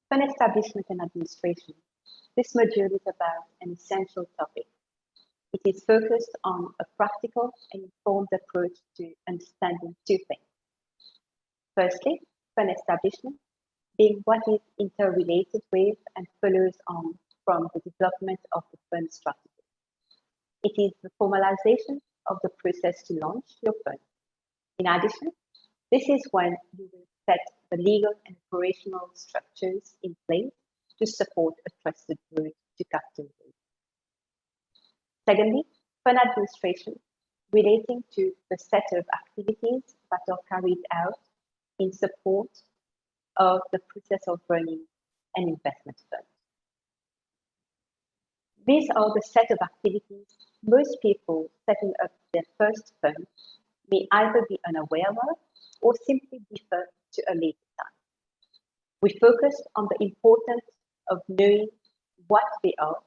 Fund establishment and administration. This module is about an essential topic. It is focused on a practical and informed approach to understanding two things. Firstly, fund establishment, being what is interrelated with and follows on from the development of the fund strategy. It is the formalization of the process to launch your fund. In addition, this is when you will set the legal and operational structures in place to support a trusted route to capital raise. Secondly, fund administration, relating to the set of activities that are carried out in support of the process of running an investment fund. These are the set of activities most people setting up their first fund may either be unaware of or simply defer to a later time. We focused on the importance of knowing what they are,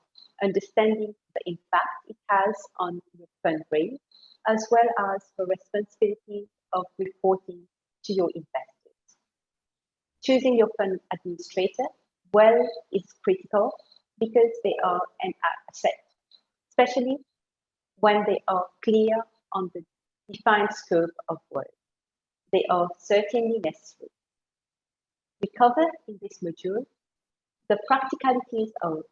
understanding the impact it has on your fundraise, as well as the responsibility of reporting to your investors. Choosing your fund administrator well is critical because they are an asset, especially when they are clear on the defined scope of work. They are certainly necessary. We cover in this module the practicalities of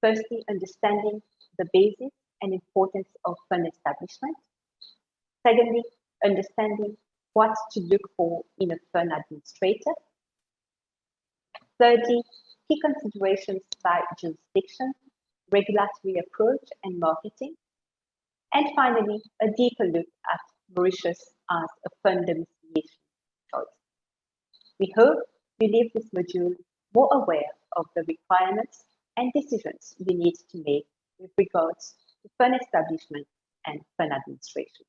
firstly understanding the basics and importance of fund establishment. Secondly, understanding what to look for in a fund administrator. Thirdly, key considerations by jurisdiction, regulatory approach, and marketing. And finally, a deeper look at Mauritius as a fund domiciliation choice. We hope you leave this module more aware of the requirements and decisions you need to make with regards to fund establishment and fund administration.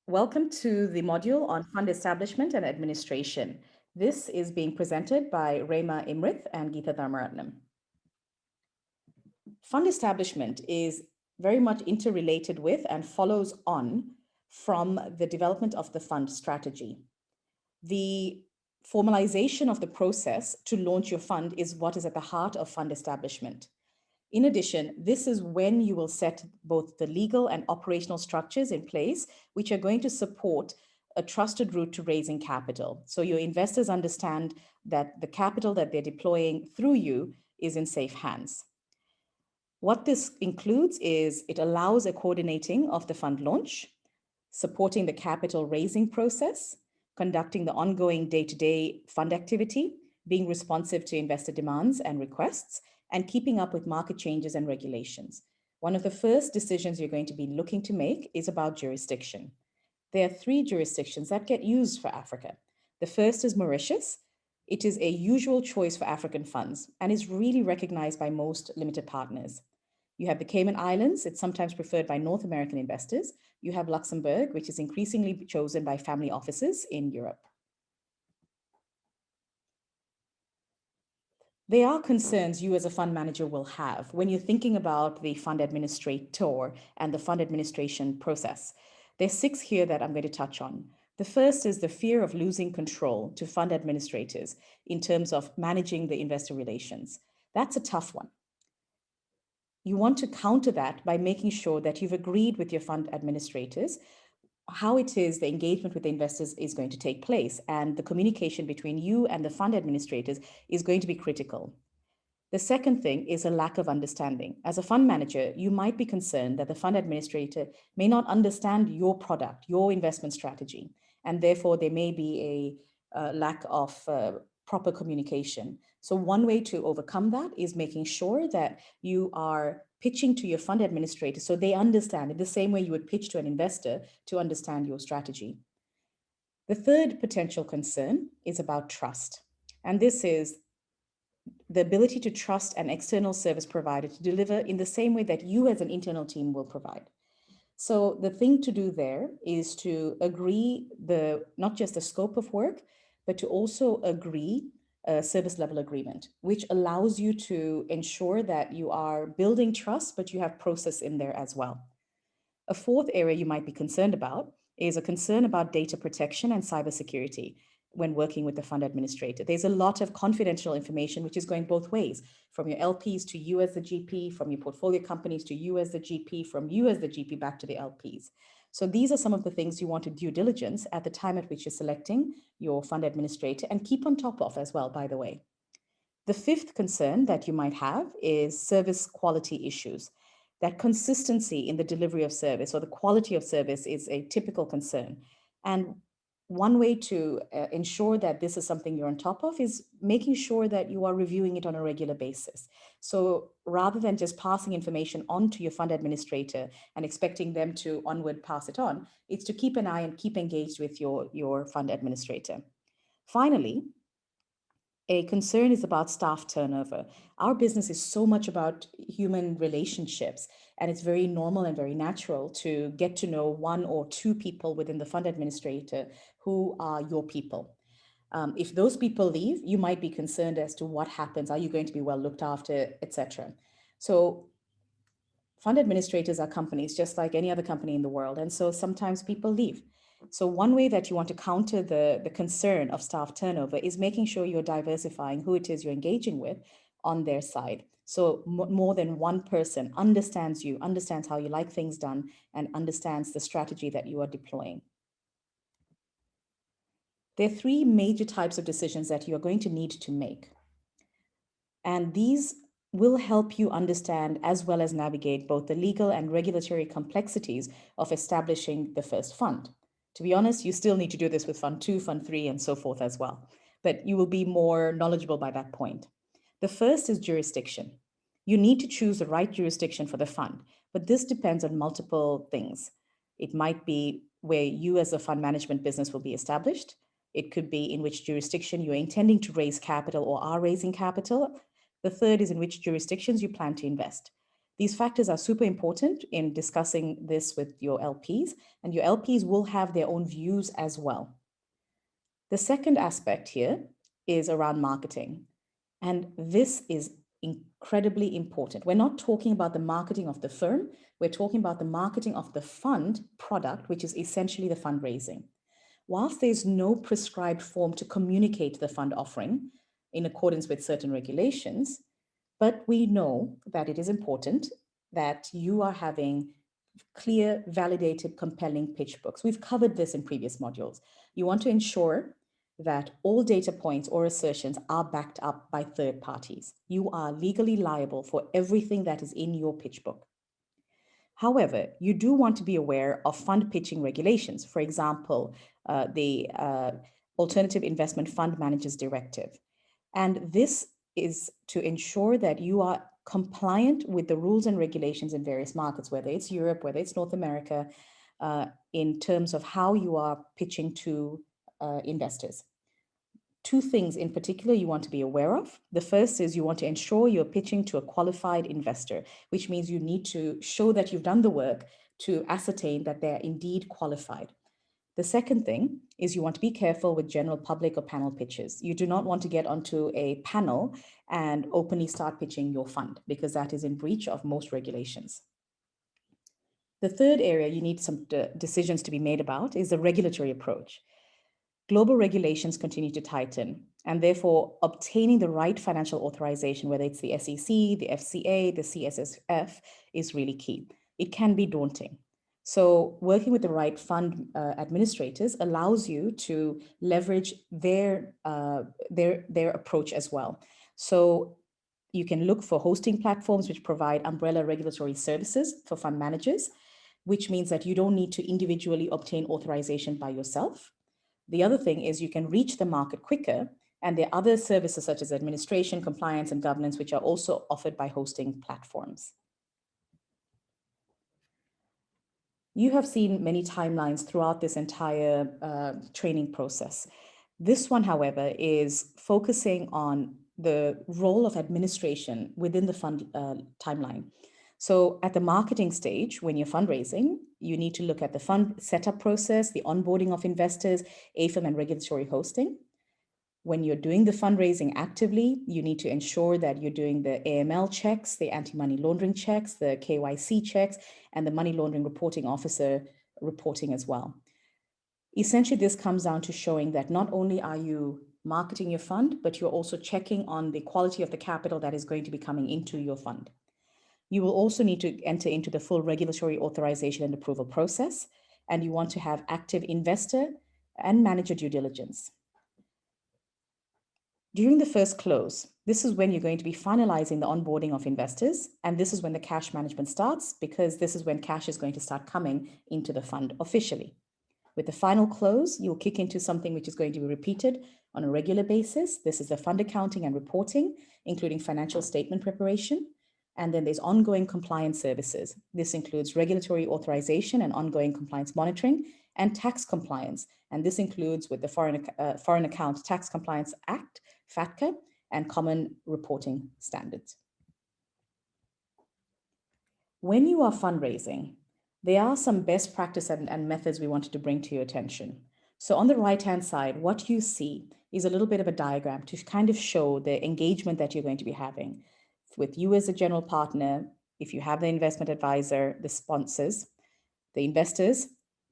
Welcome to the module on fund establishment and administration. This is being presented by Rema Imrith and Geetha Dharmaratnam. Fund establishment is very much interrelated with and follows on from the development of the fund strategy. The formalization of the process to launch your fund is what is at the heart of fund establishment. In addition, this is when you will set both the legal and operational structures in place, which are going to support a trusted route to raising capital. So your investors understand that the capital that they're deploying through you is in safe hands. What this includes is it allows a coordinating of the fund launch, supporting the capital raising process, conducting the ongoing day-to-day fund activity, being responsive to investor demands and requests, and keeping up with market changes and regulations. One of the first decisions you're going to be looking to make is about jurisdiction. There are 3 jurisdictions that get used for Africa. The first is Mauritius. It is a usual choice for African funds and is really recognized by most limited partners. You have the Cayman Islands. It's sometimes preferred by North American investors. You have Luxembourg, which is increasingly chosen by family offices in Europe. There are concerns you as a fund manager will have when you're thinking about the fund administrator and the fund administration process. There's 6 here that I'm going to touch on. The first is the fear of losing control to fund administrators in terms of managing the investor relations. That's a tough one. You want to counter that by making sure that you've agreed with your fund administrators how it is the engagement with the investors is going to take place, and the communication between you and the fund administrators is going to be critical. The second thing is a lack of understanding. As a fund manager, you might be concerned that the fund administrator may not understand your product, your investment strategy, and therefore there may be a lack of proper communication. So one way to overcome that is making sure that you are pitching to your fund administrator so they understand in the same way you would pitch to an investor to understand your strategy. The third potential concern is about trust. And this is the ability to trust an external service provider to deliver in the same way that you as an internal team will provide. So the thing to do there is to agree not just the scope of work, but to also agree a service level agreement, which allows you to ensure that you are building trust, but you have process in there as well. A fourth area you might be concerned about is a concern about data protection and cybersecurity. when working with the fund administrator. There's a lot of confidential information which is going both ways, from your LPs to you as the GP, from your portfolio companies to you as the GP, from you as the GP back to the LPs. So these are some of the things you want to due diligence at the time at which you're selecting your fund administrator, and keep on top of as well, by the way. The fifth concern that you might have is service quality issues. That consistency in the delivery of service or the quality of service is a typical concern. And one way to ensure that this is something you're on top of is making sure that you are reviewing it on a regular basis. So rather than just passing information on to your fund administrator and expecting them to onward pass it on, it's to keep an eye and keep engaged with your fund administrator. Finally, a concern is about staff turnover. Our business is so much about human relationships, and it's very normal and very natural to get to know one or two people within the fund administrator who are your people. If those people leave, you might be concerned as to what happens. Are you going to be well looked after, etc. So fund administrators are companies just like any other company in the world. And so sometimes people leave. So one way that you want to counter the concern of staff turnover is making sure you're diversifying who it is you're engaging with on their side. So more than one person understands you, understands how you like things done, and understands the strategy that you are deploying. There are three major types of decisions that you are going to need to make. And these will help you understand as well as navigate both the legal and regulatory complexities of establishing the first fund. To be honest, you still need to do this with Fund 2, Fund 3, and so forth as well. But you will be more knowledgeable by that point. The first is jurisdiction. You need to choose the right jurisdiction for the fund, but this depends on multiple things. It might be where you as a fund management business will be established. It could be in which jurisdiction you're intending to raise capital or are raising capital. The third is in which jurisdictions you plan to invest. These factors are super important in discussing this with your LPs, and your LPs will have their own views as well. The second aspect here is around marketing, and this is incredibly important. We're not talking about the marketing of the firm, we're talking about the marketing of the fund product, which is essentially the fundraising. Whilst there's no prescribed form to communicate the fund offering in accordance with certain regulations, but we know that it is important that you are having clear, validated, compelling pitch books. We've covered this in previous modules. You want to ensure that all data points or assertions are backed up by third parties. You are legally liable for everything that is in your pitch book. However, you do want to be aware of fund pitching regulations. For example, the Alternative Investment Fund Managers Directive. And this is to ensure that you are compliant with the rules and regulations in various markets, whether it's Europe, whether it's North America, in terms of how you are pitching to investors. Two things in particular you want to be aware of. The first is you want to ensure you're pitching to a qualified investor, which means you need to show that you've done the work to ascertain that they're indeed qualified. The second thing is you want to be careful with general public or panel pitches. You do not want to get onto a panel and openly start pitching your fund, because that is in breach of most regulations. The third area you need some decisions to be made about is the regulatory approach. Global regulations continue to tighten, and therefore obtaining the right financial authorization, whether it's the SEC, the FCA, the CSSF, is really key. It can be daunting. So working with the right fund administrators allows you to leverage their approach as well. So you can look for hosting platforms which provide umbrella regulatory services for fund managers, which means that you don't need to individually obtain authorization by yourself. The other thing is you can reach the market quicker, and there are other services such as administration, compliance, and governance, which are also offered by hosting platforms. You have seen many timelines throughout this entire training process. This one, however, is focusing on the role of administration within the fund timeline. So at the marketing stage, when you're fundraising, you need to look at the fund setup process, the onboarding of investors, AFM and regulatory hosting. When you're doing the fundraising actively, you need to ensure that you're doing the AML checks, the anti-money laundering checks, the KYC checks, and the money laundering reporting officer reporting as well. Essentially, this comes down to showing that not only are you marketing your fund, but you're also checking on the quality of the capital that is going to be coming into your fund. You will also need to enter into the full regulatory authorization and approval process, and you want to have active investor and manager due diligence. During the first close, this is when you're going to be finalizing the onboarding of investors, and this is when the cash management starts, because this is when cash is going to start coming into the fund officially. With the final close, you'll kick into something which is going to be repeated on a regular basis. This is the fund accounting and reporting, including financial statement preparation. And then there's ongoing compliance services. This includes regulatory authorization and ongoing compliance monitoring and tax compliance. And this includes with the Foreign Account Tax Compliance Act, FATCA, and common reporting standards. When you are fundraising, there are some best practice and methods we wanted to bring to your attention. So on the right-hand side, what you see is a little bit of a diagram to kind of show the engagement that you're going to be having with you as a general partner, if you have the investment advisor, the sponsors, the investors,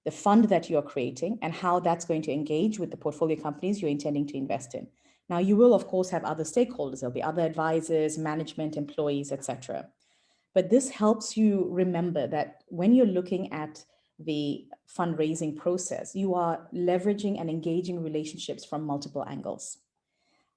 the fund that you're creating, and how that's going to engage with the portfolio companies you're intending to invest in. Now, you will, of course, have other stakeholders. There'll be other advisors, management, employees, etc. But this helps you remember that when you're looking at the fundraising process, you are leveraging and engaging relationships from multiple angles.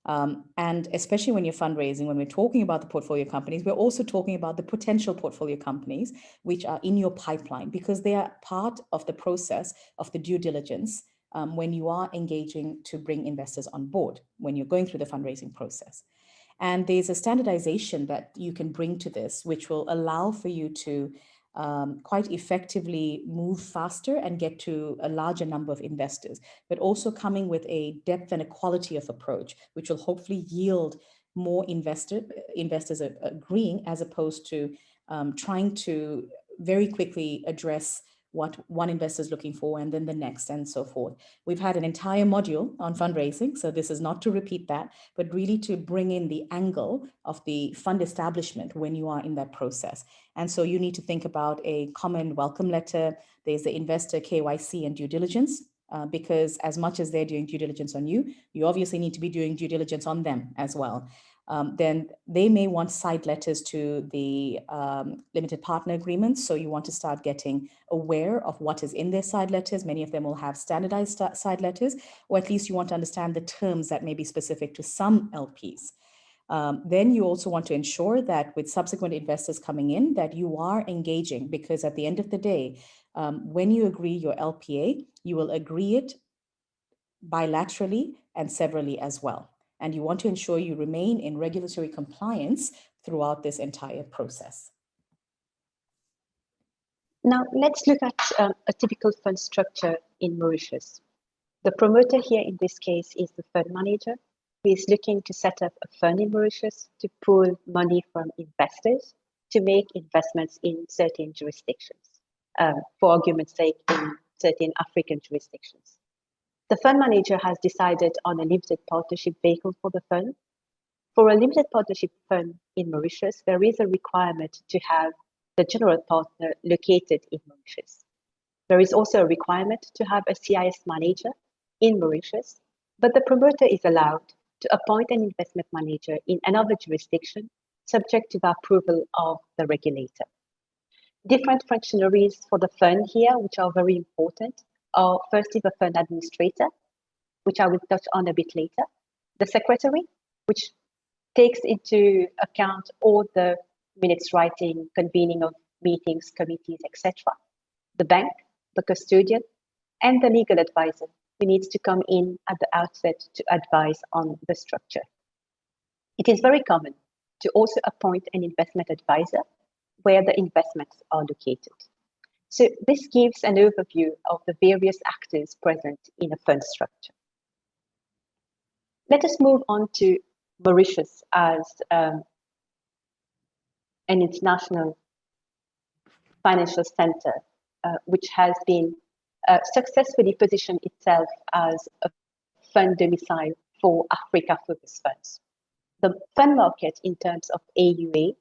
And especially when you're fundraising, when we're talking about the portfolio companies, we're also talking about the potential portfolio companies which are in your pipeline, because they are part of the process of the due diligence when you are engaging to bring investors on board, when you're going through the fundraising process. And there's a standardization that you can bring to this, which will allow for you to quite effectively move faster and get to a larger number of investors, but also coming with a depth and a quality of approach, which will hopefully yield more investors agreeing, as opposed to trying to very quickly address what one investor is looking for and then the next and so forth. We've had an entire module on fundraising, so this is not to repeat that, but really to bring in the angle of the fund establishment when you are in that process. And so you need to think about a common welcome letter. There's the investor KYC and due diligence, because as much as they're doing due diligence on you, you obviously need to be doing due diligence on them as well. Then they may want side letters to the limited partner agreements. So you want to start getting aware of what is in their side letters. Many of them will have standardized side letters, or at least you want to understand the terms that may be specific to some LPs. Then you also want to ensure that with subsequent investors coming in, that you are engaging, because at the end of the day, when you agree your LPA, you will agree it bilaterally and severally as well. And you want to ensure you remain in regulatory compliance throughout this entire process. Now, let's look at a typical fund structure in Mauritius. The promoter here in this case is the fund manager, who is looking to set up a fund in Mauritius to pool money from investors to make investments in certain jurisdictions, for argument's sake, in certain African jurisdictions. The fund manager has decided on a limited partnership vehicle for the fund. For a limited partnership fund in Mauritius, there is a requirement to have the general partner located in Mauritius. There is also a requirement to have a CIS manager in Mauritius, but the promoter is allowed to appoint an investment manager in another jurisdiction, subject to the approval of the regulator. Different functionaries for the fund here, which are very important, are firstly the fund administrator, which I will touch on a bit later, the secretary, which takes into account all the minutes writing, convening of meetings, committees, etc., the bank, the custodian, and the legal advisor, who needs to come in at the outset to advise on the structure. It is very common to also appoint an investment advisor where the investments are located. So this gives an overview of the various actors present in a fund structure. Let us move on to Mauritius as an international financial center, which has been successfully positioned itself as a fund domicile for Africa-focused funds. The fund market in terms of AUA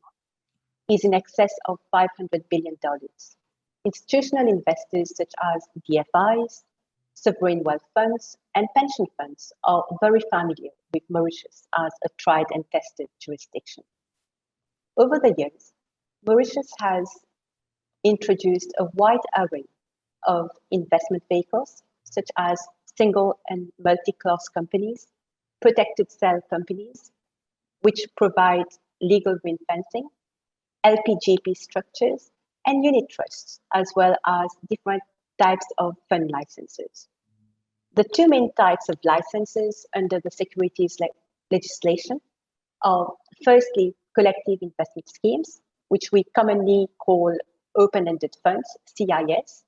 is in excess of $500 billion. Institutional investors such as DFIs, sovereign wealth funds, and pension funds are very familiar with Mauritius as a tried and tested jurisdiction. Over the years, Mauritius has introduced a wide array of investment vehicles, such as single and multi-class companies, protected sale companies, which provide legal ring fencing, LPGP structures, and unit trusts, as well as different types of fund licenses. The two main types of licenses under the securities legislation are firstly collective investment schemes, which we commonly call open-ended funds, CIS.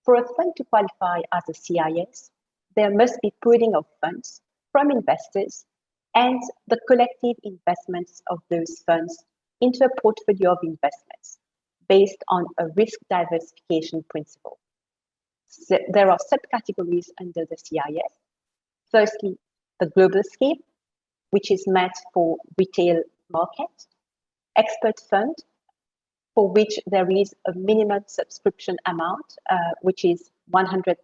For a fund to qualify as a CIS, there must be pooling of funds from investors and the collective investments of those funds into a portfolio of investments based on a risk diversification principle. So there are subcategories under the CIS. Firstly, the global scheme, which is meant for retail market, expert fund, for which there is a minimum subscription amount, which is $100,000.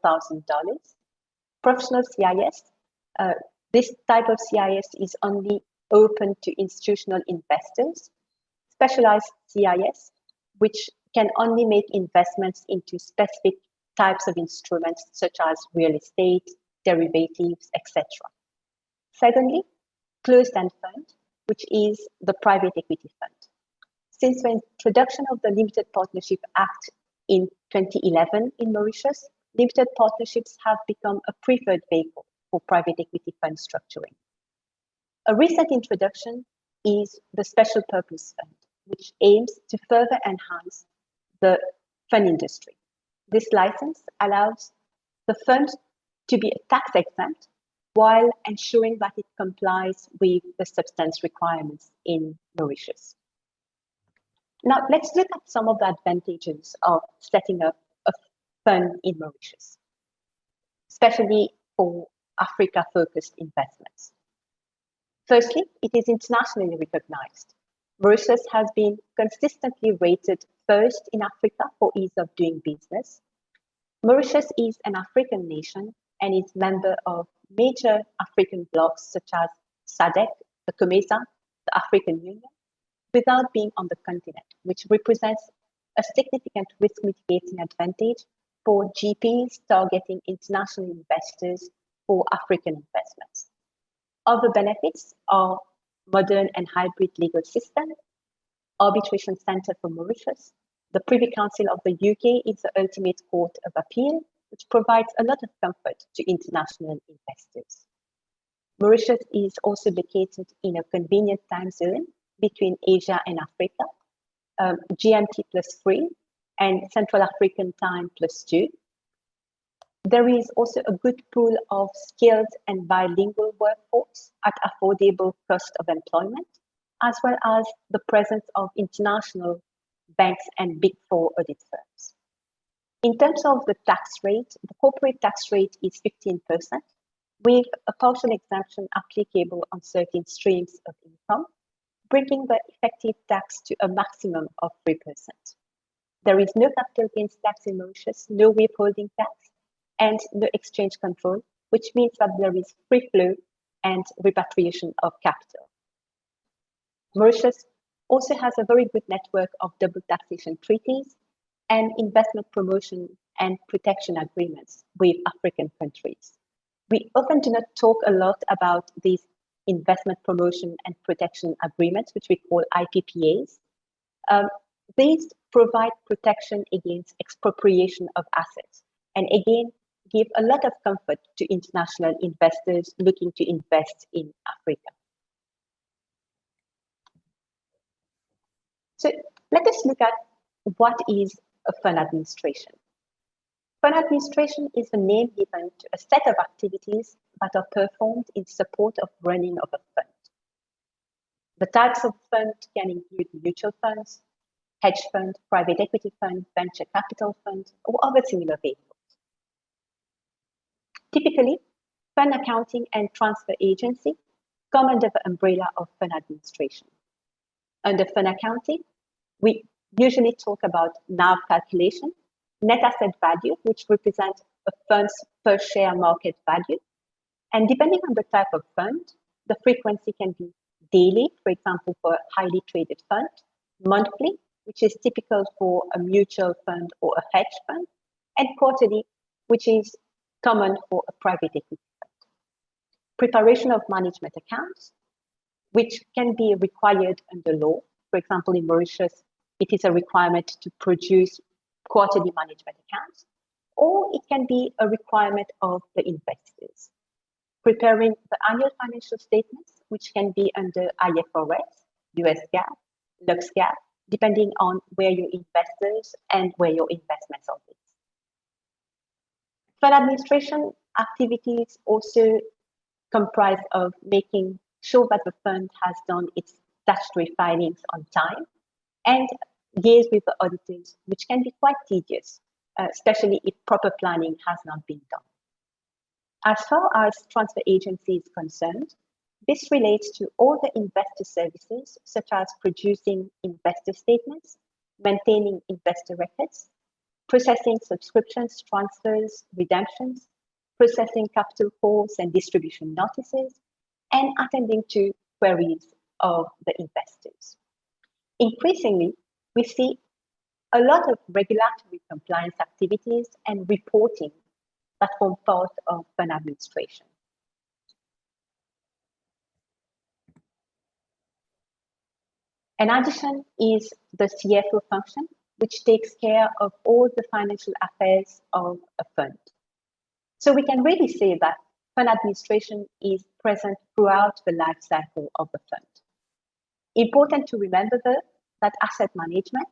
Professional CIS, this type of CIS is only open to institutional investors. Specialized CIS, which can only make investments into specific types of instruments such as real estate, derivatives, etc. Secondly, closed-end fund, which is the private equity fund. Since the introduction of the Limited Partnership Act in 2011 in Mauritius, limited partnerships have become a preferred vehicle for private equity fund structuring. A recent introduction is the Special Purpose Fund, which aims to further enhance the fund industry. This license allows the fund to be tax exempt while ensuring that it complies with the substance requirements in Mauritius. Now, let's look at some of the advantages of setting up a fund in Mauritius, especially for Africa-focused investments. Firstly, it is internationally recognized. Mauritius has been consistently rated first in Africa for ease of doing business. Mauritius is an African nation and is member of major African blocs such as SADC, the COMESA, the African Union, without being on the continent, which represents a significant risk mitigating advantage for GPs targeting international investors for African investments. Other benefits are modern and hybrid legal system, arbitration center for Mauritius. The Privy Council of the UK is the ultimate court of appeal, which provides a lot of comfort to international investors. Mauritius is also located in a convenient time zone between Asia and Africa, GMT +3 and Central African time +2. There is also a good pool of skilled and bilingual workforce at affordable cost of employment, as well as the presence of international banks and Big Four audit firms. In terms of the tax rate, the corporate tax rate is 15%, with a partial exemption applicable on certain streams of income, bringing the effective tax to a maximum of 3%. There is no capital gains tax in Mauritius, no withholding tax, and no exchange control, which means that there is free flow and repatriation of capital. Mauritius also has a very good network of double taxation treaties and investment promotion and protection agreements with African countries. We often do not talk a lot about these investment promotion and protection agreements, which we call IPPAs. These provide protection against expropriation of assets, and again, give a lot of comfort to international investors looking to invest in Africa. So let us look at what is a fund administration. Fund administration is the name given to a set of activities that are performed in support of running of a fund. The types of fund can include mutual funds, hedge fund, private equity fund, venture capital fund, or other similar vehicles. Typically, fund accounting and transfer agency come under the umbrella of fund administration. Under fund accounting, we usually talk about NAV calculation, net asset value, which represents a fund's per share market value. And depending on the type of fund, the frequency can be daily, for example, for a highly traded fund, monthly, which is typical for a mutual fund or a hedge fund, and quarterly, which is common for a private equity fund. Preparation of management accounts, which can be required under law. For example, in Mauritius, it is a requirement to produce quarterly management accounts, or it can be a requirement of the investors. Preparing the annual financial statements, which can be under IFRS, US GAAP, Lux GAAP, depending on where your investors and where your investments are based. Fund administration activities also comprise of making sure that the fund has done its statutory filings on time and liaise with the auditors, which can be quite tedious, especially if proper planning has not been done. As far as transfer agency is concerned, this relates to all the investor services, such as producing investor statements, maintaining investor records, processing subscriptions, transfers, redemptions, processing capital calls and distribution notices, and attending to queries of the investors. Increasingly, we see a lot of regulatory compliance activities and reporting that form part of fund administration. An addition is the CFO function, which takes care of all the financial affairs of a fund. So we can really say that fund administration is present throughout the life cycle of the fund. Important to remember though, that asset management,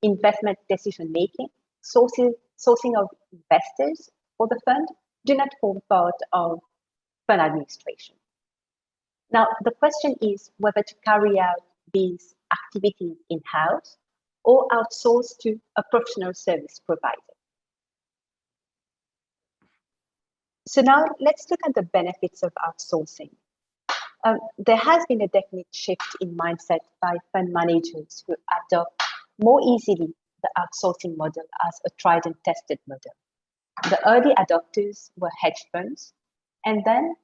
investment decision-making, sourcing of investors for the fund do not form part of fund administration. Now, the question is whether to carry out these activities in-house or outsource to a professional service provider. So now let's look at the benefits of outsourcing. There has been a definite shift in mindset by fund managers who adopt more easily the outsourcing model as a tried and tested model. The early adopters were hedge funds, and then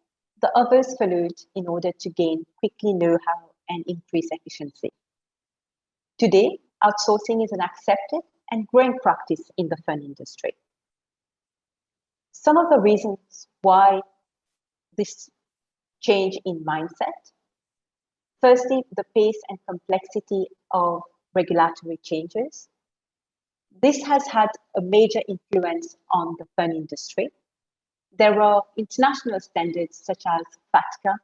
the others followed in order to gain quickly know-how and increase efficiency. Today, outsourcing is an accepted and growing practice in the fund industry. Some of the reasons why this change in mindset. Firstly, the pace and complexity of regulatory changes. This has had a major influence on the fund industry. There are international standards such as FATCA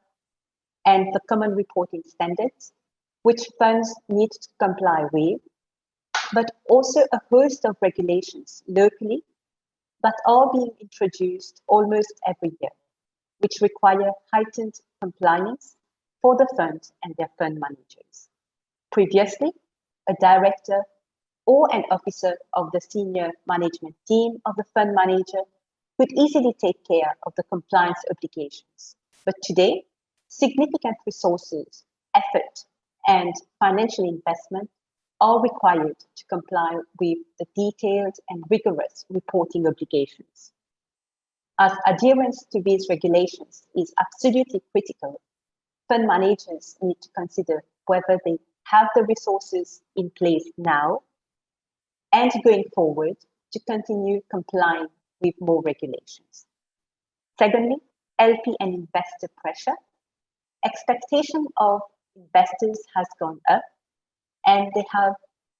and the Common Reporting Standards, which funds need to comply with, but also a host of regulations locally that are being introduced almost every year, which require heightened compliance for the funds and their fund managers. Previously, a director or an officer of the senior management team of the fund manager could easily take care of the compliance obligations. But today, significant resources, effort, and financial investment are required to comply with the detailed and rigorous reporting obligations. As adherence to these regulations is absolutely critical, fund managers need to consider whether they have the resources in place now and going forward to continue complying with more regulations. Secondly, LP and investor pressure. Expectation of investors has gone up, and they have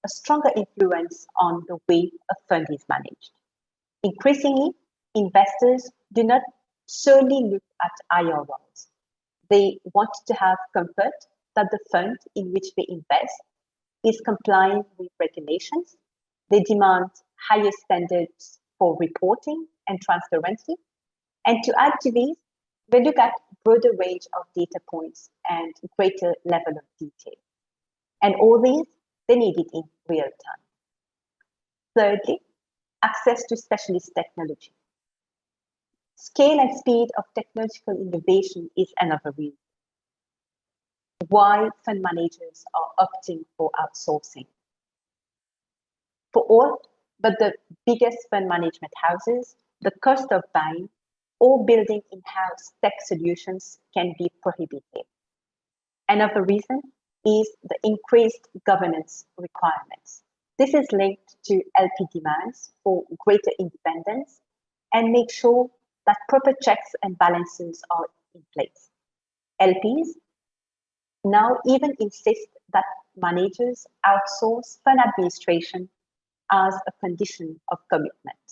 a stronger influence on the way a fund is managed. Increasingly, investors do not solely look at IRRs. They want to have comfort that the fund in which they invest is complying with regulations. They demand higher standards for reporting and transparency. And to add to these, they look at broader range of data points and greater level of detail. And all these, they need it in real time. Thirdly, access to specialist technology. Scale and speed of technological innovation is another reason why fund managers are opting for outsourcing. For all but the biggest fund management houses, the cost of buying or building in-house tech solutions can be prohibitive. Another reason is the increased governance requirements. This is linked to LP demands for greater independence and make sure that proper checks and balances are in place. LPs now even insist that managers outsource fund administration as a condition of commitment.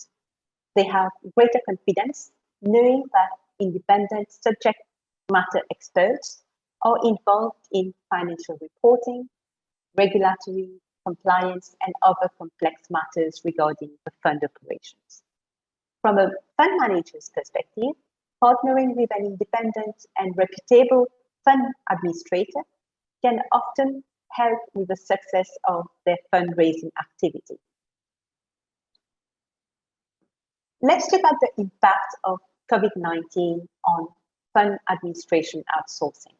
They have greater confidence knowing that independent subject matter experts are involved in financial reporting, regulatory, compliance, and other complex matters regarding the fund operations. From a fund manager's perspective, partnering with an independent and reputable fund administrator can often help with the success of their fundraising activity. Let's look at the impact of COVID-19 on fund administration outsourcing.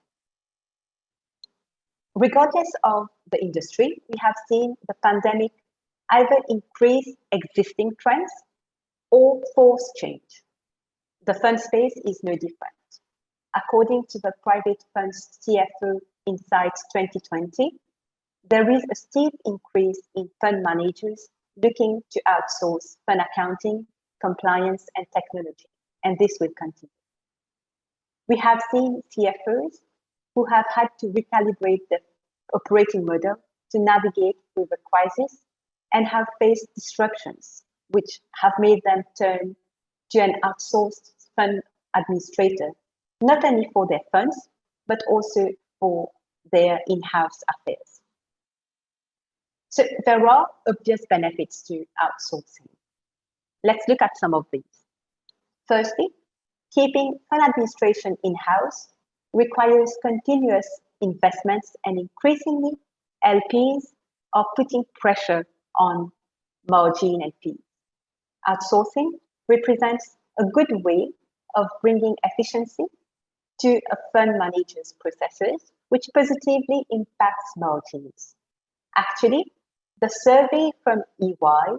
Regardless of the industry, we have seen the pandemic either increase existing trends or force change. The fund space is no different. According to the Private Funds CFO Insights 2020, there is a steep increase in fund managers looking to outsource fund accounting, compliance, and technology, and this will continue. We have seen CFOs who have had to recalibrate their operating model to navigate through the crisis and have faced disruptions, which have made them turn to an outsourced fund administrator, not only for their funds, but also for their in-house affairs. So there are obvious benefits to outsourcing. Let's look at some of these. Firstly, keeping fund administration in-house requires continuous investments, and increasingly LPs are putting pressure on margin and fees. Outsourcing represents a good way of bringing efficiency to a fund manager's processes, which positively impacts margins. Actually, the survey from EY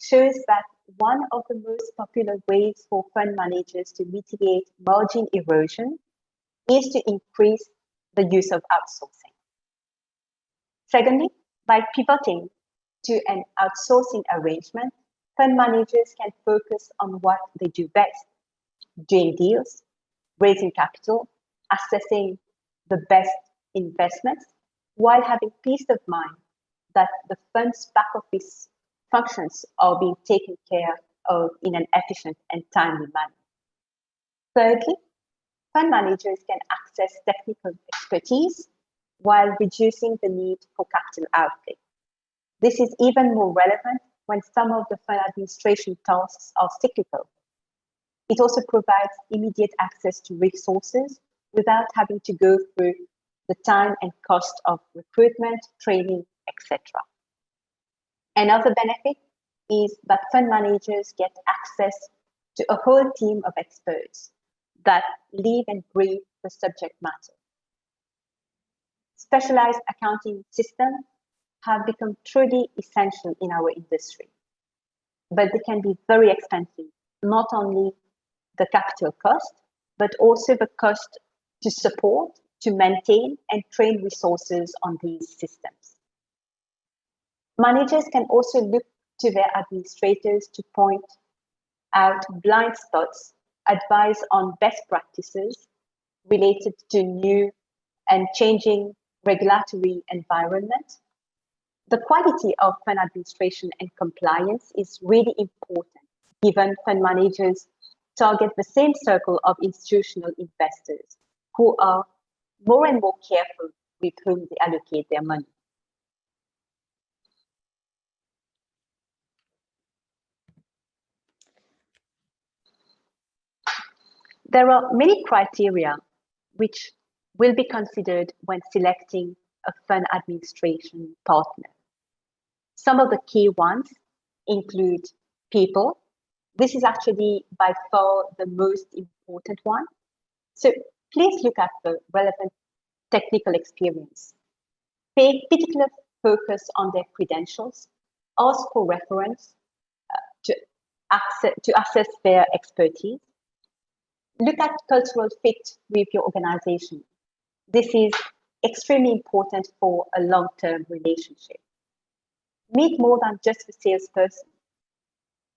shows that one of the most popular ways for fund managers to mitigate margin erosion is to increase the use of outsourcing. Secondly, by pivoting to an outsourcing arrangement, fund managers can focus on what they do best, doing deals, raising capital, assessing the best investments, while having peace of mind that the fund's back office functions are being taken care of in an efficient and timely manner. Thirdly, fund managers can access technical expertise while reducing the need for capital outlay. This is even more relevant when some of the fund administration tasks are cyclical. It also provides immediate access to resources without having to go through the time and cost of recruitment, training, etc. Another benefit is that fund managers get access to a whole team of experts that live and breathe the subject matter. Specialized accounting systems have become truly essential in our industry, but they can be very expensive, not only the capital cost, but also the cost to support, to maintain, and train resources on these systems. Managers can also look to their administrators to point out blind spots, advise on best practices related to new and changing regulatory environment. The quality of fund administration and compliance is really important, given fund managers target the same circle of institutional investors who are more and more careful with whom they allocate their money. There are many criteria which will be considered when selecting a fund administration partner. Some of the key ones include people. This is actually by far the most important one. So please look at the relevant technical experience. Pay particular focus on their credentials. Ask for reference to assess their expertise. Look at cultural fit with your organization. This is extremely important for a long-term relationship. Meet more than just the salesperson.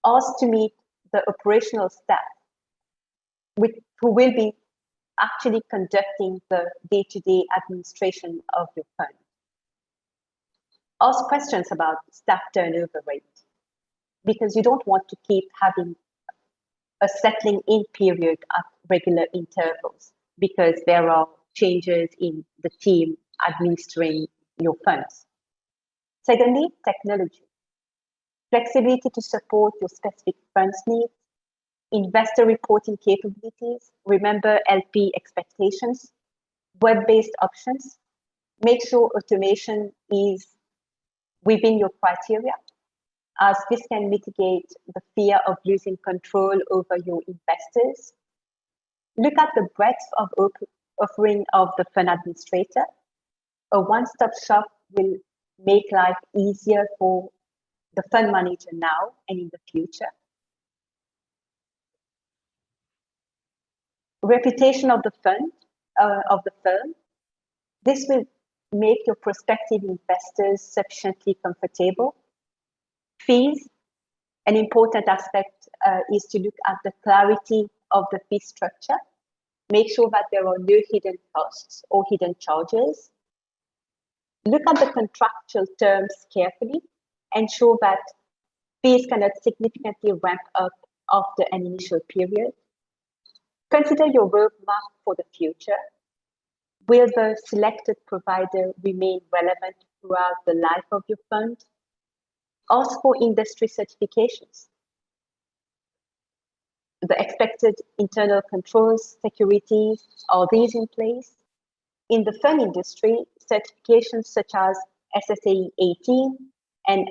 Ask to meet the operational staff who will be actually conducting the day-to-day administration of your fund. Ask questions about staff turnover rate, because you don't want to keep having a settling in period at regular intervals, because there are changes in the team administering your funds. Secondly, technology. Flexibility to support your specific funds needs. Investor reporting capabilities. Remember LP expectations. Web-based options. Make sure automation is within your criteria, as this can mitigate the fear of losing control over your investors. Look at the breadth of offering of the fund administrator. A one-stop shop will make life easier for the fund manager now and in the future. Reputation of the fund, of the firm. This will make your prospective investors sufficiently comfortable. Fees. An important aspect is to look at the clarity of the fee structure. Make sure that there are no hidden costs or hidden charges. Look at the contractual terms carefully. Ensure that fees cannot significantly ramp up after an initial period. Consider your roadmap for the future. Will the selected provider remain relevant throughout the life of your fund? Ask for industry certifications. The expected internal controls, securities, are these in place? In the fund industry, certifications such as SSAE 18 and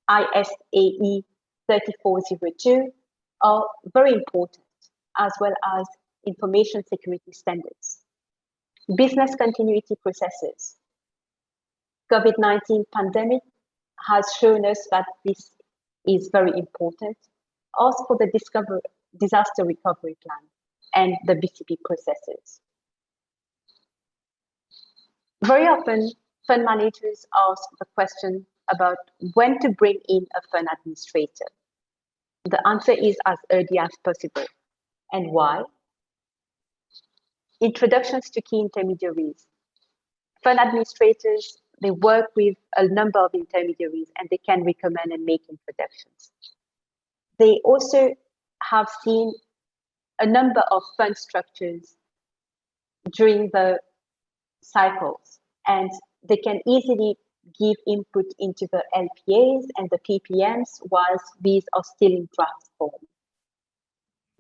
ISAE 3402 are very important, as well as information security standards. Business continuity processes. COVID-19 pandemic has shown us that this is very important. Ask for the disaster recovery plan and the BCP processes. Very often, fund managers ask the question about when to bring in a fund administrator. The answer is as early as possible. And why? Introductions to key intermediaries. Fund administrators, they work with a number of intermediaries and they can recommend and make introductions. They also have seen a number of fund structures during the cycles, and they can easily give input into the LPAs and the PPMs whilst these are still in draft form.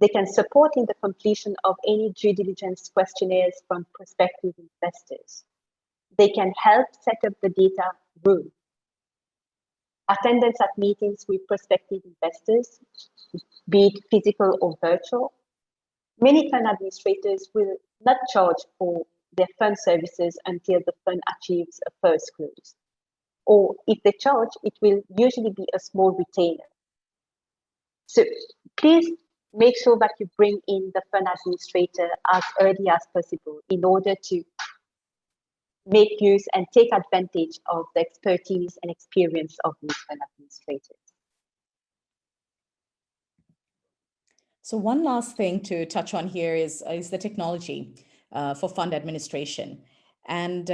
They can support in the completion of any due diligence questionnaires from prospective investors. They can help set up the data room. Attendance at meetings with prospective investors, be it physical or virtual. Many fund administrators will not charge for their fund services until the fund achieves a first close. Or if they charge, it will usually be a small retainer. So please make sure that you bring in the fund administrator as early as possible in order to make use and take advantage of the expertise and experience of these fund administrators. So one last thing to touch on here is the technology for fund administration. And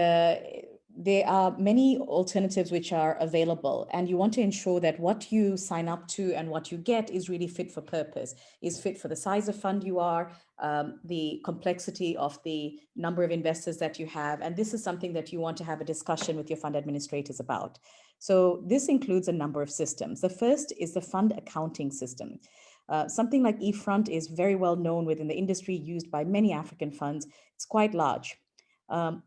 there are many alternatives which are available, and you want to ensure that what you sign up to and what you get is really fit for purpose, is fit for the size of fund you are, the complexity of the number of investors that you have. And this is something that you want to have a discussion with your fund administrators about. So this includes a number of systems. The first is the fund accounting system. Something like eFront is very well known within the industry, used by many African funds. It's quite large.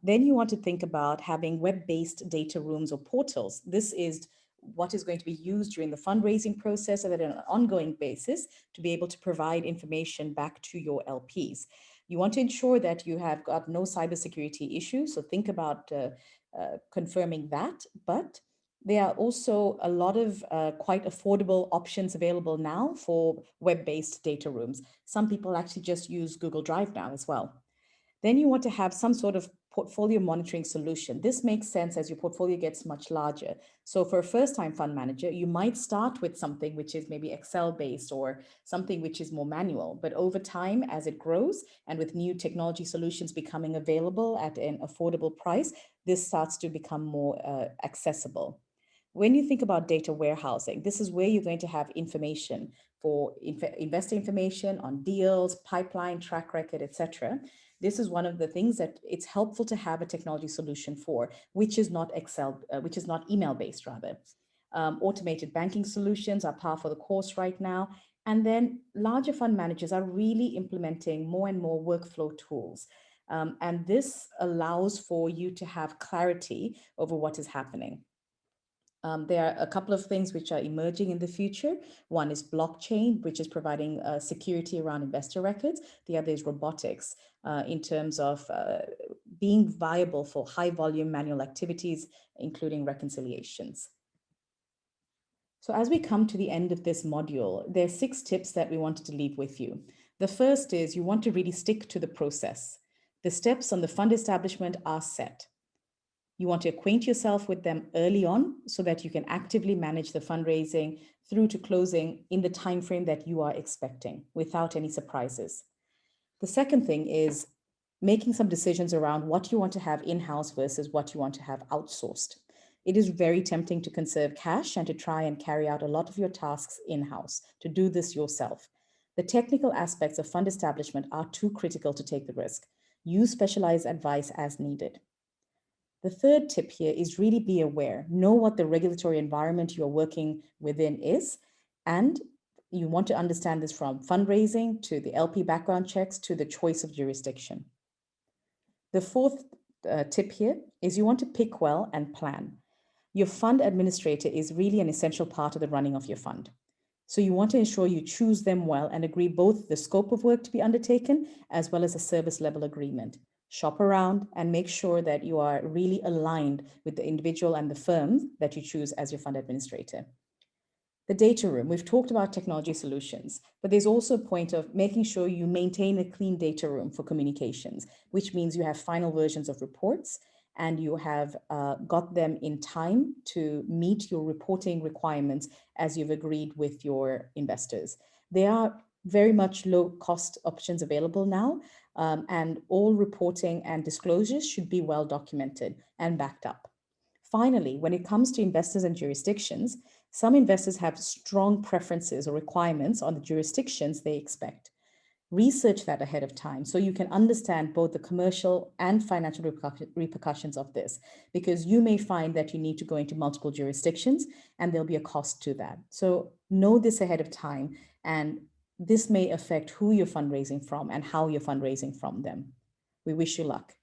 Then you want to think about having web-based data rooms or portals. This is what is going to be used during the fundraising process and on an ongoing basis to be able to provide information back to your LPs. You want to ensure that you have got no cybersecurity issues, so think about confirming that. But There are also a lot of quite affordable options available now for web-based data rooms. Some people actually just use Google Drive now as well. Then you want to have some sort of portfolio monitoring solution. This makes sense as your portfolio gets much larger. So for a first-time fund manager, you might start with something which is maybe Excel-based or something which is more manual. But over time, as it grows and with new technology solutions becoming available at an affordable price, this starts to become more accessible. When you think about data warehousing, this is where you're going to have information for investor information on deals, pipeline, track record, etc. This is one of the things that it's helpful to have a technology solution for, which is not which is not email based rather. Automated banking solutions are par for the course right now. And then larger fund managers are really implementing more and more workflow tools. And this allows for you to have clarity over what is happening. There are a couple of things which are emerging in the future. One is blockchain, which is providing security around investor records. The other is robotics in terms of being viable for high volume manual activities, including reconciliations. So as we come to the end of this module, there are 6 tips that we wanted to leave with you. The first is you want to really stick to the process. The steps on the fund establishment are set. You want to acquaint yourself with them early on so that you can actively manage the fundraising through to closing in the time frame that you are expecting without any surprises. The second thing is making some decisions around what you want to have in-house versus what you want to have outsourced. It is very tempting to conserve cash and to try and carry out a lot of your tasks in-house, to do this yourself. The technical aspects of fund establishment are too critical to take the risk. Use specialized advice as needed. The third tip here is really be aware. Know what the regulatory environment you're working within is, and you want to understand this from fundraising to the LP background checks to the choice of jurisdiction. The fourth tip here is you want to pick well and plan. Your fund administrator is really an essential part of the running of your fund. So you want to ensure you choose them well and agree both the scope of work to be undertaken as well as a service level agreement. Shop around and make sure that you are really aligned with the individual and the firm that you choose as your fund administrator. The data room, we've talked about technology solutions, but there's also a point of making sure you maintain a clean data room for communications, which means you have final versions of reports and you have got them in time to meet your reporting requirements as you've agreed with your investors. There are very much low cost options available now, and all reporting and disclosures should be well documented and backed up. Finally, when it comes to investors and jurisdictions, some investors have strong preferences or requirements on the jurisdictions they expect. Research that ahead of time so you can understand both the commercial and financial repercussions of this, because you may find that you need to go into multiple jurisdictions and there'll be a cost to that. So know this ahead of time, and this may affect who you're fundraising from and how you're fundraising from them. We wish you luck.